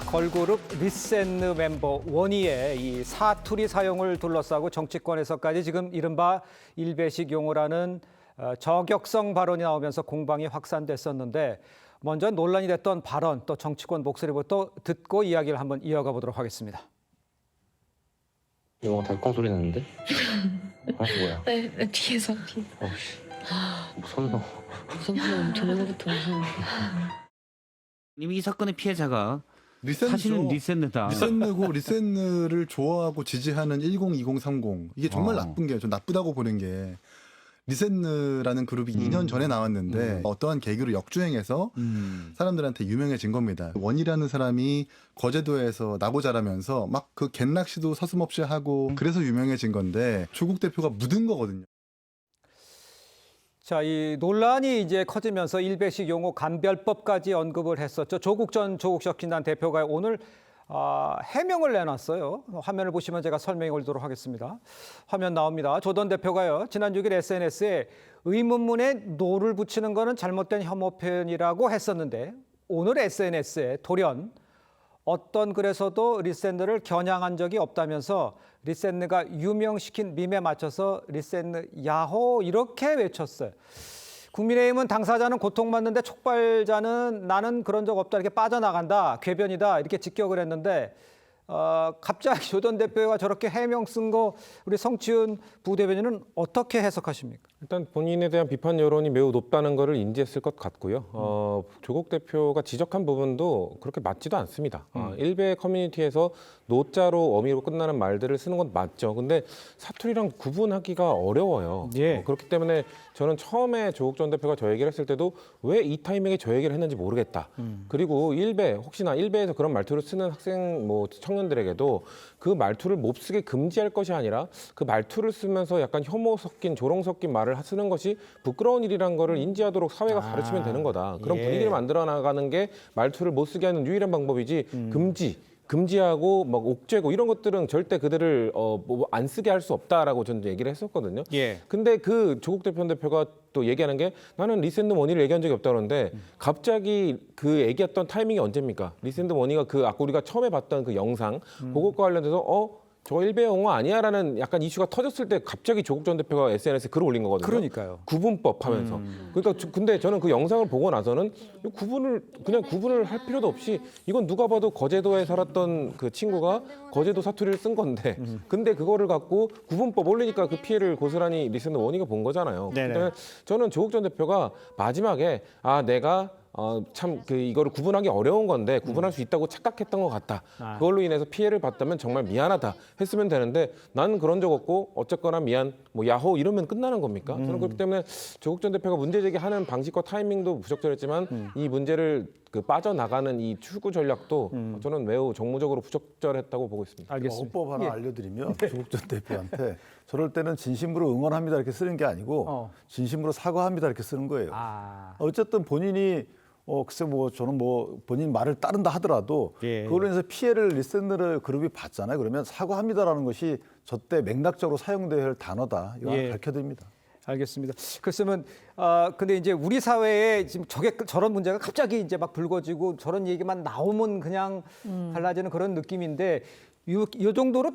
걸그룹 리센느 멤버 원희의 이 사투리 사용을 둘러싸고 정치권에서까지 지금 이른바 일베식 용어라는 저격성 발언이 나오면서 공방이 확산됐었는데 먼저 논란이 됐던 발언 또 정치권 목소리부터 듣고 이야기를 한번 이어가 보도록 하겠습니다. 이거 달콩 소리 나는데? 아 뭐야? 네, 뒤에서. 무섭노. 무섭네요. 저녁부터 무서워. 이 사건의 피해자가 리센느죠. 사실은 리센느다. 리센느고 리센느를 좋아하고 지지하는 10, 20, 30 이게 정말 나쁜 게 좀 나쁘다고 보는 게 리센느라는 그룹이 2년 전에 나왔는데 어떠한 계기로 역주행해서 사람들한테 유명해진 겁니다. 원이라는 사람이 거제도에서 나고 자라면서 막 그 갯낚시도 서슴없이 하고 그래서 유명해진 건데 조국 대표가 묻은 거거든요. 자, 이 논란이 이제 커지면서 일베식 용어 감별법까지 언급을 했었죠. 조국 전 조국혁신단 대표가 오늘 해명을 내놨어요. 화면을 보시면 제가 설명해 드리도록 하겠습니다. 화면 나옵니다. 조 전 대표가요. 지난 6일 SNS에 의문문에 노를 붙이는 것은 잘못된 혐오 표현이라고 했었는데 오늘 SNS에 돌연 어떤 글에서도 리센느를 겨냥한 적이 없다면서 리센느가 유명시킨 밈에 맞춰서 리센느 야호 이렇게 외쳤어요. 국민의힘은 당사자는 고통받는데 촉발자는 나는 그런 적 없다 이렇게 빠져나간다 궤변이다 이렇게 직격을 했는데 갑자기 조 전 대표가 저렇게 해명 쓴 거 우리 성치훈 부대변인은 어떻게 해석하십니까? 일단 본인에 대한 비판 여론이 매우 높다는 것을 인지했을 것 같고요. 조국 대표가 지적한 부분도 그렇게 맞지도 않습니다. 일베 커뮤니티에서 노자로 어미로 끝나는 말들을 쓰는 건 맞죠. 근데 사투리랑 구분하기가 어려워요. 예. 그렇기 때문에 저는 처음에 조국 전 대표가 저 얘기를 했을 때도 왜 이 타이밍에 저 얘기를 했는지 모르겠다. 그리고 혹시나 일베에서 그런 말투를 쓰는 학생 청년들에게도 그 말투를 몹쓰게 금지할 것이 아니라 그 말투를 쓰면서 약간 혐오 섞인 조롱 섞인 말을 쓰는 것이 부끄러운 일이란 거를 인지하도록 사회가 가르치면 되는 거다. 그런 예. 분위기를 만들어 나가는 게 말투를 못 쓰게 하는 유일한 방법이지 금지하고 막 옥죄고 이런 것들은 절대 그들을 안 쓰게 할 수 없다라고 저는 얘기를 했었거든요. 예. 근데 그 조국 대표가 또 얘기하는 게 나는 리센느 원희를 얘기한 적이 없다 그러는데 갑자기 그 얘기했던 타이밍이 언제입니까? 리센느 원희가 아까 우리가 처음에 봤던 그 영상 그것과 관련돼서 저 일베 용어 아니야라는 약간 이슈가 터졌을 때 갑자기 조국 전 대표가 SNS에 글을 올린 거거든요. 그러니까요. 구분법 하면서. 그러니까 근데 저는 그 영상을 보고 나서는 구분을 할 필요도 없이 이건 누가 봐도 거제도에 살았던 그 친구가 거제도 사투리를 쓴 건데 근데 그거를 갖고 구분법 올리니까 그 피해를 고스란히 리센느 원희가 본 거잖아요. 네네. 그러니까 저는 조국 전 대표가 마지막에 내가 참 이거를 구분하기 어려운 건데 구분할 수 있다고 착각했던 것 같다. 그걸로 인해서 피해를 봤다면 정말 미안하다 했으면 되는데 나는 그런 적 없고 어쨌거나 미안 야호 이러면 끝나는 겁니까? 저는 그렇기 때문에 조국 전 대표가 문제 제기하는 방식과 타이밍도 부적절했지만 이 문제를 빠져나가는 이 추구 전략도 저는 매우 정무적으로 부적절했다고 보고 있습니다. 알겠습니다. 어법 하나 알려드리면 조국 전 대표한테 저럴 때는 진심으로 응원합니다 이렇게 쓰는 게 아니고 진심으로 사과합니다 이렇게 쓰는 거예요. 어쨌든 본인이 글쎄 저는 본인 말을 따른다 하더라도 예. 그걸로 인해서 피해를 리센느를 그룹이 받잖아요. 그러면 사과합니다라는 것이 저때 맥락적으로 사용돼야 할 단어다. 이거 예. 밝혀드립니다. 알겠습니다. 그렇으면 근데 이제 우리 사회에 지금 저런 문제가 갑자기 이제 막 불거지고 저런 얘기만 나오면 그냥 달라지는 그런 느낌인데 이 정도로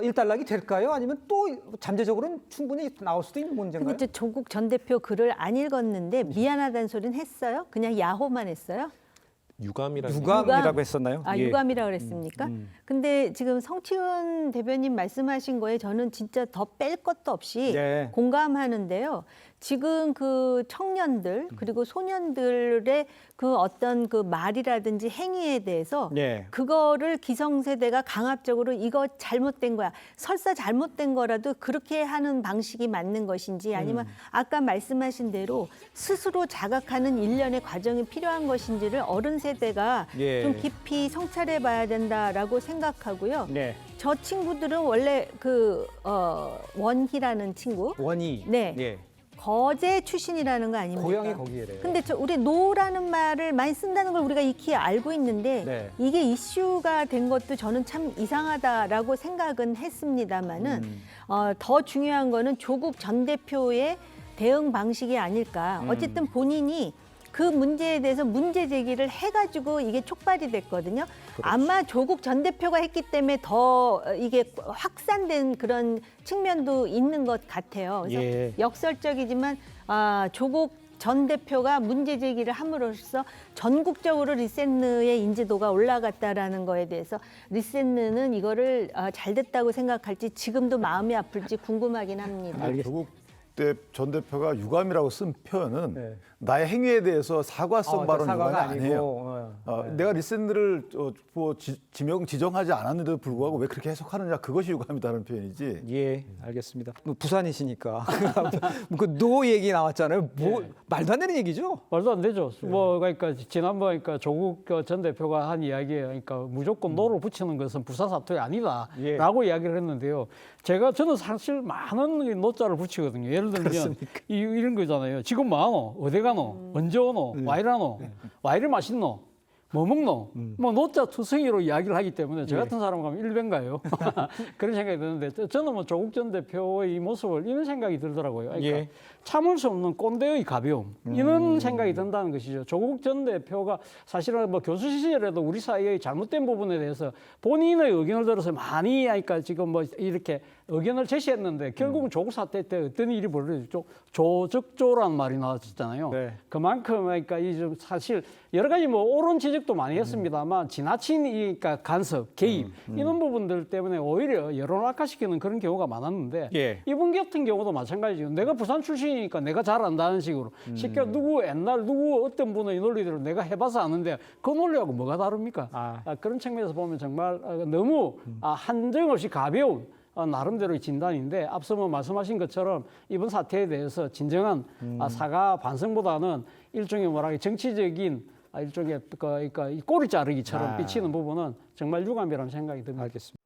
일단락이 될까요? 아니면 또 잠재적으로는 충분히 나올 수도 있는 문제인가요? 그리고 조국 전 대표 글을 안 읽었는데 미안하다는 소리는 했어요? 그냥 야호만 했어요? 유감이라고 했었나요? 예. 유감이라고 그랬습니까? 근데 지금 성치훈 대변인 말씀하신 거에 저는 진짜 더 뺄 것도 없이 예. 공감하는데요. 지금 그 청년들 그리고 소년들의 그 어떤 그 말이라든지 행위에 대해서 예. 그거를 기성세대가 강압적으로 이거 잘못된 거야. 설사 잘못된 거라도 그렇게 하는 방식이 맞는 것인지 아니면 아까 말씀하신 대로 스스로 자각하는 일련의 과정이 필요한 것인지를 어른 세대가 예. 좀 깊이 성찰해 봐야 된다라고 생각하고요. 네. 저 친구들은 원래 원희라는 친구 원희. 네. 예. 거제 출신이라는 거 아닙니까? 고향이 거기에래요. 근데 우리 노라는 말을 많이 쓴다는 걸 우리가 익히 알고 있는데 네. 이게 이슈가 된 것도 저는 참 이상하다라고 생각은 했습니다마는 더 중요한 거는 조국 전 대표의 대응 방식이 아닐까. 어쨌든 본인이 그 문제에 대해서 문제 제기를 해가지고 이게 촉발이 됐거든요. 아마 조국 전 대표가 했기 때문에 더 이게 확산된 그런 측면도 있는 것 같아요. 그래서 예. 역설적이지만 조국 전 대표가 문제 제기를 함으로써 전국적으로 리센느의 인지도가 올라갔다라는 거에 대해서 리센느는 이거를 잘 됐다고 생각할지 지금도 마음이 아플지 궁금하긴 합니다. 조국 전 대표가 유감이라고 쓴 표현은 네. 나의 행위에 대해서 사과성 발언 사과가 유감이 아니에요. 네. 내가 리센느를 지정하지 않았는데도 불구하고 왜 그렇게 해석하느냐, 그것이 유감이다는 표현이지. 예, 알겠습니다. 뭐 부산이시니까 그 노 얘기 나왔잖아요. 뭐 말도 안 되는 얘기죠? 말도 안 되죠. 뭐 그러니까 지난번 그러니까 조국 전 대표가 한 이야기에 그러니까 무조건 노를 붙이는 것은 부사 사투리 아니다라고 이야기를 했는데요. 저는 사실 많은 노자를 붙이거든요. 예를 들면 이런 거잖아요. 지금 뭐하노? 어디 가노? 언제 오노? 와 이라노? 와 이리 맛있노? 뭐 먹노? 뭐 노자 투성이로 이야기를 하기 때문에 저 같은 사람 가면 일변가요. 그런 생각이 드는데 저는 뭐 조국 전 대표의 이 모습을 이런 생각이 들더라고요. 그러니까 참을 수 없는 꼰대의 가벼움 이런 생각이 든다는 것이죠. 조국 전 대표가 사실은 뭐 교수 시절에도 우리 사회의 잘못된 부분에 대해서 본인의 의견을 들어서 많이 하니까 지금 뭐 이렇게 의견을 제시했는데 결국은 조국 사태 때 어떤 일이 벌어졌죠? 조적조라는 말이 나왔잖아요. 네. 그만큼 그러니까 이 좀 사실 여러 가지 뭐 옳은 지적도 많이 했습니다만 지나친 이 그러니까 간섭, 개입 이런 부분들 때문에 오히려 여론을 악화시키는 그런 경우가 많았는데 이분 같은 경우도 마찬가지죠. 내가 부산 출신이니까 내가 잘 안다는 식으로 쉽게 누구 옛날 누구 어떤 분의 논리대로 내가 해봐서 아는데 그 논리하고 뭐가 다릅니까? 그런 측면에서 보면 정말 너무 한정없이 가벼운 나름대로의 진단인데 앞서 뭐 말씀하신 것처럼 이번 사태에 대해서 진정한 사과 반성보다는 일종의 뭐랄까 정치적인 일종의 그러니까 꼬리 자르기처럼 비치는 부분은 정말 유감이라는 생각이 듭니다. 알겠습니다.